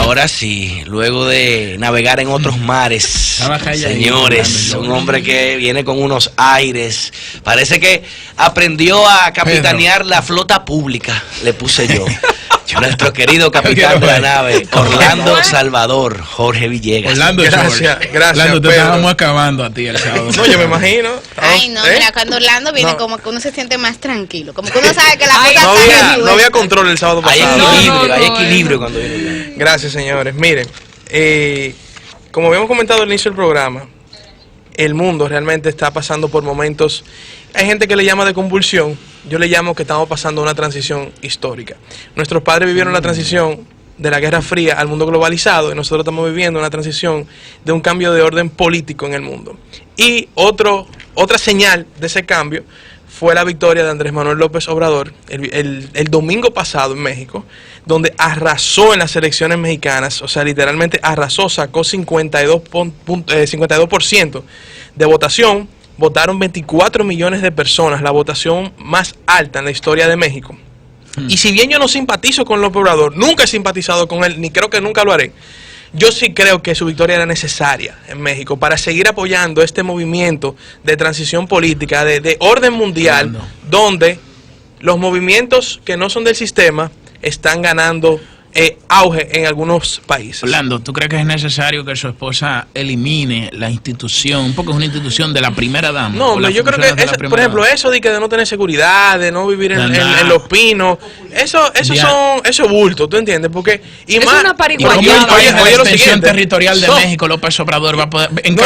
Ahora sí, luego de navegar en otros mares, señores, un hombre que viene con unos aires, parece que aprendió a capitanear la flota pública, le puse yo. Nuestro querido capitán de la nave, Orlando Salvador, Jorge Villegas. Orlando, gracias. Orlando, te estábamos acabando a ti el sábado. No, yo me imagino. Ay, no, mira, cuando Orlando viene como que uno se siente más tranquilo, como que uno sabe que la cosa no había control el sábado pasado. Hay equilibrio cuando viene Orlando. Gracias, señores. Miren, como habíamos comentado al inicio del programa, el mundo realmente está pasando por momentos. Hay gente que le llama de convulsión, yo le llamo que estamos pasando una transición histórica. Nuestros padres vivieron la transición de la Guerra Fría al mundo globalizado y nosotros estamos viviendo una transición de un cambio de orden político en el mundo. Y otra señal de ese cambio fue la victoria de Andrés Manuel López Obrador el domingo pasado en México, donde arrasó en las elecciones mexicanas, o sea, literalmente arrasó, sacó 52% de votación. Votaron 24 millones de personas, la votación más alta en la historia de México. Y si bien yo no simpatizo con López Obrador, nunca he simpatizado con él, ni creo que nunca lo haré, yo sí creo que su victoria era necesaria en México para seguir apoyando este movimiento de transición política, de orden mundial, donde los movimientos que no son del sistema están ganando auge en algunos países. Orlando, ¿tú crees que es necesario que su esposa elimine la institución, porque es una institución de la primera dama? No, yo creo que, por ejemplo, eso de que de no tener seguridad, de no vivir en Los Pinos, eso es bulto, ¿tú entiendes? Porque y más, una la extensión territorial de México, López Obrador va a poder en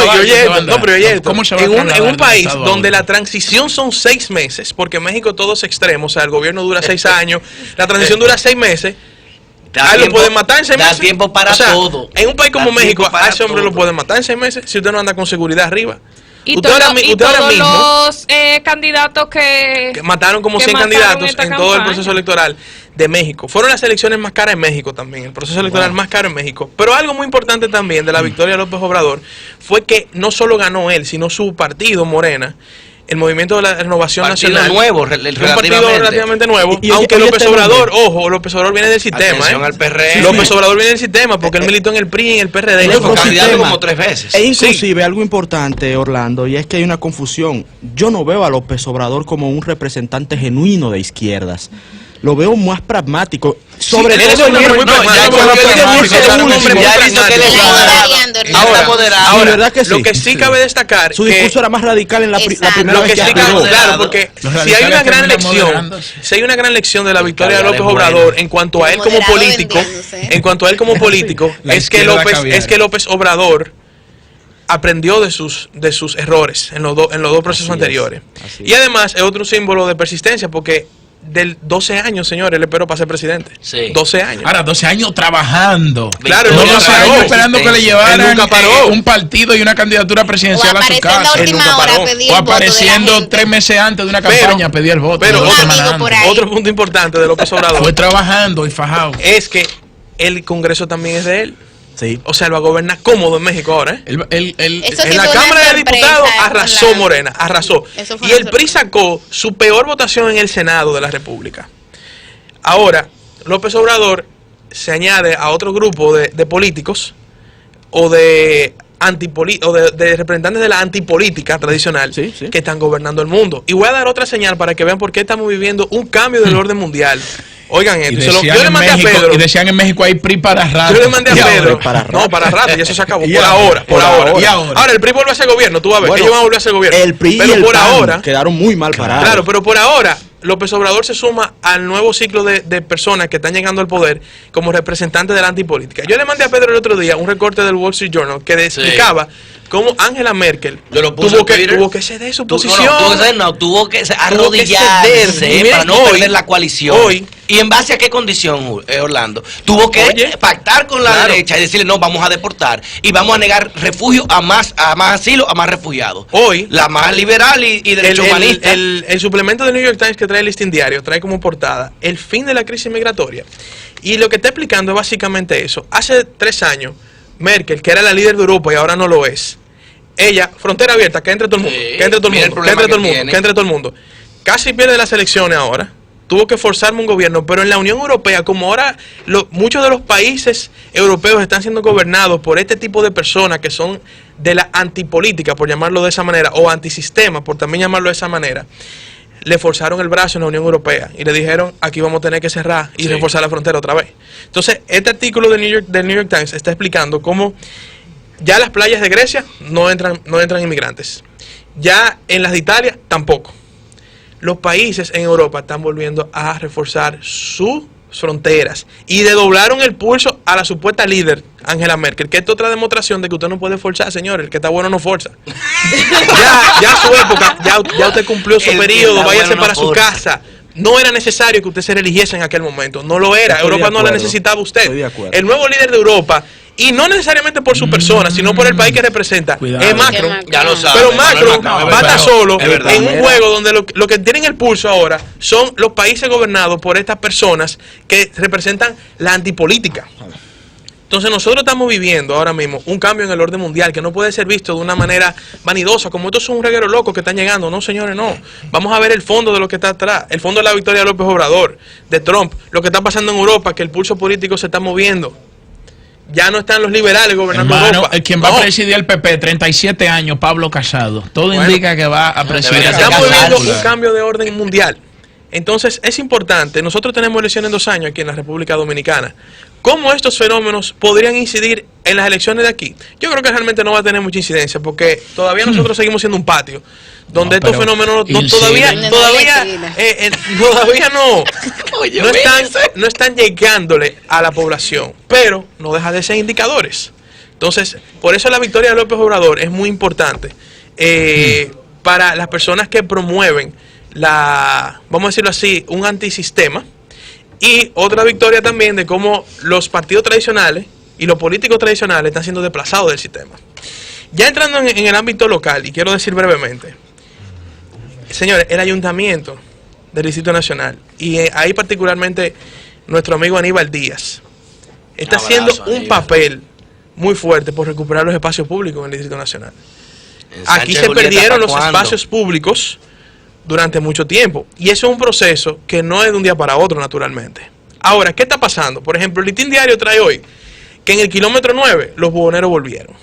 un país donde la transición son 6 meses, porque México todo es extremo, o sea, el gobierno dura 6 años, la transición dura 6 meses. Lo pueden matar en 6 meses. Da tiempo para todo. En un país como México, a ese hombre lo pueden matar en 6 meses si usted no anda con seguridad arriba. Y todos los candidatos que mataron como 100 candidatos en todo el proceso electoral de México. Fueron las elecciones más caras en México también, el proceso electoral más caro en México. Pero algo muy importante también de la victoria de López Obrador fue que no solo ganó él, sino su partido, Morena, el Movimiento de la Renovación Nacional. Nuevo, un partido relativamente nuevo, aunque López Obrador, López Obrador viene del sistema. Al PRM. López Obrador viene del sistema porque él militó en el PRI y en el PRD. Él fue candidato como 3 veces. E inclusive algo importante, Orlando, y es que hay una confusión. Yo no veo a López Obrador como un representante genuino de izquierdas. Lo veo más pragmático. Sobre todo, ahora, lo que sí cabe destacar, su discurso era más radical en la primera vez que habló. Claro, porque si hay una gran lección de la victoria de López Obrador en cuanto a él como político, es que López Obrador aprendió de sus errores en los dos procesos anteriores. Y además es otro símbolo de persistencia, porque del 12 años, señores, él esperó para ser presidente. Sí. 12 años. Ahora, 12 años trabajando. Claro, no 12 años esperando que le llevaran un partido y una candidatura presidencial a su casa. O apareciendo 3 meses antes de una campaña a pedir el voto. Pero otro punto importante de López Obrador. Fue trabajando y fajado. Es que el Congreso también es de él. Sí. O sea, él va a gobernar cómodo en México ahora. En la Cámara de Diputados arrasó Morena, arrasó. Y el PRI sacó su peor votación en el Senado de la República. Ahora, López Obrador se añade a otro grupo de políticos o de representantes de la antipolítica tradicional que están gobernando el mundo. Y voy a dar otra señal para que vean por qué estamos viviendo un cambio del orden mundial. Oigan esto, yo le mandé a Pedro. Y decían en México hay PRI para rato. Yo le mandé a Pedro. Para rato, y eso se acabó. Por ahora. Ahora el PRI vuelve a ser gobierno, tú vas a ver, ellos van a volver a ser gobierno. El PRI pero y el por PAN ahora quedaron muy mal parados. Claro, pero por ahora López Obrador se suma al nuevo ciclo de personas que están llegando al poder como representantes de la antipolítica. Yo le mandé a Pedro el otro día un recorte del Wall Street Journal que explicaba cómo Angela Merkel tuvo que ceder su posición. Tuvo que arrodillarse para no perder la coalición. ¿Y en base a qué condición, Orlando? Tuvo que pactar con la derecha y decirle, no, vamos a deportar y vamos a negar refugio a más asilo, a más refugiados. Hoy, la más liberal y derecho humanista. El suplemento de New York Times que trae el listín diario, trae como portada el fin de la crisis migratoria. Y lo que está explicando es básicamente eso. Hace 3 años, Merkel, que era la líder de Europa y ahora no lo es, ella, frontera abierta, que entre todo el mundo, que entre todo el mundo, que entre todo el mundo, que entre todo el mundo. Casi pierde las elecciones ahora, tuvo que forzarme un gobierno, pero en la Unión Europea, como ahora muchos de los países europeos están siendo gobernados por este tipo de personas que son de la antipolítica, por llamarlo de esa manera, o antisistema, por también llamarlo de esa manera, le forzaron el brazo en la Unión Europea y le dijeron, aquí vamos a tener que cerrar y reforzar la frontera otra vez. Entonces, este artículo del New York Times está explicando cómo ya las playas de Grecia no entran inmigrantes. Ya en las de Italia tampoco. Los países en Europa están volviendo a reforzar sus fronteras y doblaron el pulso a la supuesta líder Angela Merkel, que es otra demostración de que usted no puede forzar, señor. El que está bueno no forza. ya su época, ya usted cumplió su periodo, váyase para su casa. No era necesario que usted se religiese en aquel momento, no lo era. Europa no la necesitaba usted. El nuevo líder de Europa, y no necesariamente por su persona, sino por el país que representa, es Macron. Ya lo sabe, pero Macron va a estar solo en un juego donde lo que tienen el pulso ahora son los países gobernados por estas personas que representan la antipolítica. Entonces nosotros estamos viviendo ahora mismo un cambio en el orden mundial que no puede ser visto de una manera vanidosa, como estos son un reguero loco que están llegando. No, señores, no. Vamos a ver el fondo de lo que está atrás, el fondo de la victoria de López Obrador, de Trump, lo que está pasando en Europa, que el pulso político se está moviendo. Ya no están los liberales gobernando Europa. Quien va a presidir el PP, 37 años, Pablo Casado. Todo indica que va a presidir. Estamos viendo un cambio de orden mundial. Entonces es importante, nosotros tenemos elecciones en 2 años aquí en la República Dominicana. ¿Cómo estos fenómenos podrían incidir en las elecciones de aquí? Yo creo que realmente no va a tener mucha incidencia, porque todavía nosotros seguimos siendo un patio donde estos fenómenos todavía no están llegándole a la población, pero no deja de ser indicadores. Entonces, por eso la victoria de López Obrador es muy importante para las personas que promueven vamos a decirlo así, un antisistema. Y otra victoria también de cómo los partidos tradicionales y los políticos tradicionales están siendo desplazados del sistema. Ya entrando en el ámbito local, y quiero decir brevemente, señores, el ayuntamiento del Distrito Nacional, y ahí particularmente nuestro amigo Aníbal Díaz, está haciendo un papel muy fuerte por recuperar los espacios públicos en el Distrito Nacional. Aquí se perdieron los espacios públicos durante mucho tiempo, y eso es un proceso que no es de un día para otro, naturalmente. Ahora, ¿qué está pasando? Por ejemplo, el Listín Diario trae hoy que en el kilómetro 9 los buhoneros volvieron.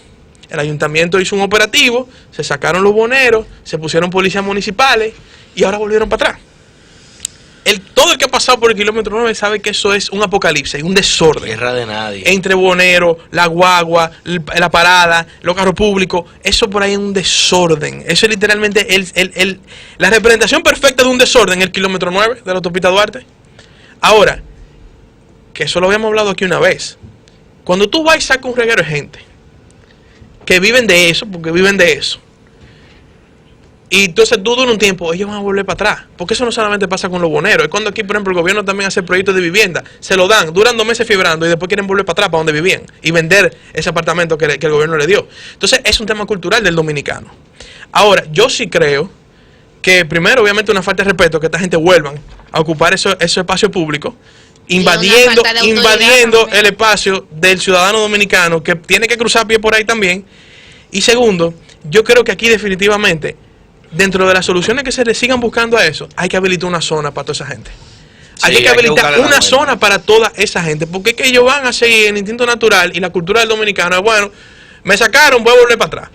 El ayuntamiento hizo un operativo, se sacaron los buhoneros, se pusieron policías municipales y ahora volvieron para atrás. Todo el que ha pasado por el kilómetro 9 sabe que eso es un apocalipsis, un desorden. Guerra de nadie. Entre buhoneros, la guagua, la parada, los carros públicos, eso por ahí es un desorden. Eso es literalmente la representación perfecta de un desorden, el kilómetro 9 de la autopista Duarte. Ahora, que eso lo habíamos hablado aquí una vez, cuando tú vas y sacas un reguero de gente que viven de eso, porque viven de eso, y entonces tú duras un tiempo, ellos van a volver para atrás. Porque eso no solamente pasa con los boneros. Es cuando aquí, por ejemplo, el gobierno también hace proyectos de vivienda. Se lo dan, duran 2 meses fibrando y después quieren volver para atrás, para donde vivían. Y vender ese apartamento que el gobierno le dio. Entonces es un tema cultural del dominicano. Ahora, yo sí creo que primero, obviamente, una falta de respeto, que esta gente vuelvan a ocupar esos espacios públicos, invadiendo el espacio del ciudadano dominicano, que tiene que cruzar pie por ahí también. Y segundo, yo creo que aquí definitivamente, dentro de las soluciones que se le sigan buscando a eso, hay que habilitar una zona para toda esa gente. Hay que habilitar una zona para toda esa gente, porque es que ellos van a seguir el instinto natural y la cultura del dominicano es, bueno, me sacaron, voy a volver para atrás.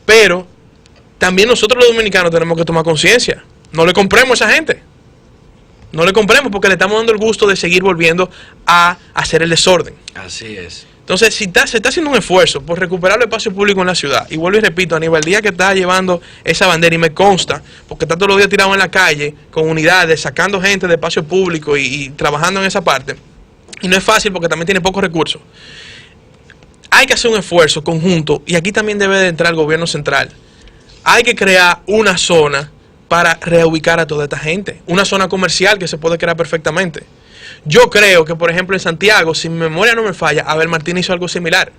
Pero también nosotros los dominicanos tenemos que tomar conciencia. No le compremos a esa gente. No le compremos, porque le estamos dando el gusto de seguir volviendo a hacer el desorden. Así es. Entonces, si se está haciendo un esfuerzo por recuperar los espacios públicos en la ciudad, y vuelvo y repito, Aníbal Díaz que está llevando esa bandera, y me consta, porque está todos los días tirado en la calle, con unidades, sacando gente de espacios públicos y trabajando en esa parte, y no es fácil porque también tiene pocos recursos. Hay que hacer un esfuerzo conjunto, y aquí también debe de entrar el gobierno central. Hay que crear una zona para reubicar a toda esta gente, una zona comercial que se puede crear perfectamente. Yo creo que, por ejemplo, en Santiago, si mi memoria no me falla, Abel Martínez hizo algo similar.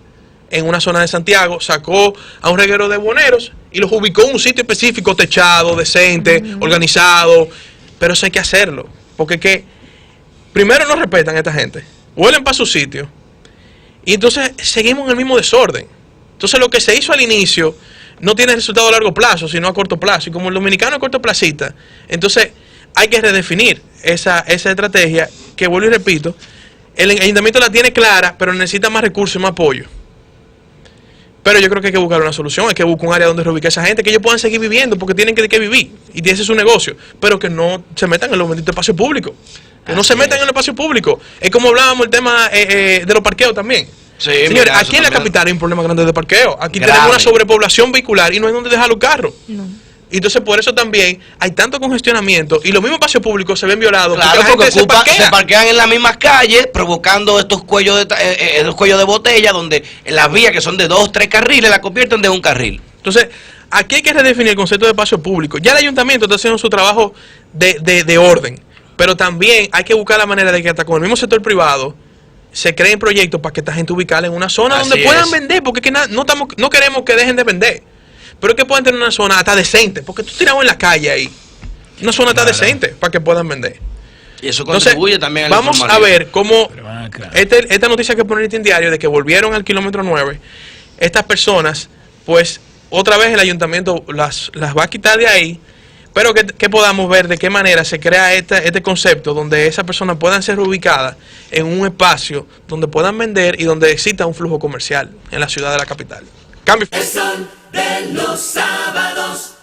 En una zona de Santiago, sacó a un reguero de buhoneros y los ubicó en un sitio específico, techado, decente, organizado. Pero eso hay que hacerlo, porque primero no respetan a esta gente, vuelven para su sitio, y entonces seguimos en el mismo desorden. Entonces lo que se hizo al inicio no tiene resultado a largo plazo, sino a corto plazo. Y como el dominicano es cortoplacista, entonces hay que redefinir esa estrategia que, vuelvo y repito, el ayuntamiento la tiene clara, pero necesita más recursos y más apoyo. Pero yo creo que hay que buscar una solución, hay que buscar un área donde reubicar a esa gente, que ellos puedan seguir viviendo, porque tienen que vivir, y ese es su negocio, pero que no se metan en los benditos espacios públicos, que no se metan en el espacio público. Es como hablábamos el tema de los parqueos también. Sí, señores, aquí en la capital hay un problema grande de parqueo. Aquí tenemos una sobrepoblación vehicular y no hay donde dejar los carros. No. Entonces, por eso también hay tanto congestionamiento y los mismos espacios públicos se ven violados. Claro, porque se parquean en las mismas calles, provocando estos cuellos de botella, donde en las vías que son de 2 o 3 carriles la convierten de un carril. Entonces, aquí hay que redefinir el concepto de espacio público. Ya el ayuntamiento está haciendo su trabajo de orden, pero también hay que buscar la manera de que hasta con el mismo sector privado se creen proyectos para que esta gente ubicarla en una zona donde puedan vender, porque es que no queremos que dejen de vender. Pero es que pueden tener una zona hasta decente, porque tú tirado en la calle ahí, una zona hasta decente para que puedan vender. Y eso contribuye también a la vamos a ver cómo esta noticia que pone el diario de que volvieron al kilómetro 9, estas personas, pues otra vez el ayuntamiento las va a quitar de ahí, pero que podamos ver de qué manera se crea este concepto donde esas personas puedan ser ubicadas en un espacio donde puedan vender y donde exista un flujo comercial en la ciudad de la capital. Cambio. El sol de los sábados.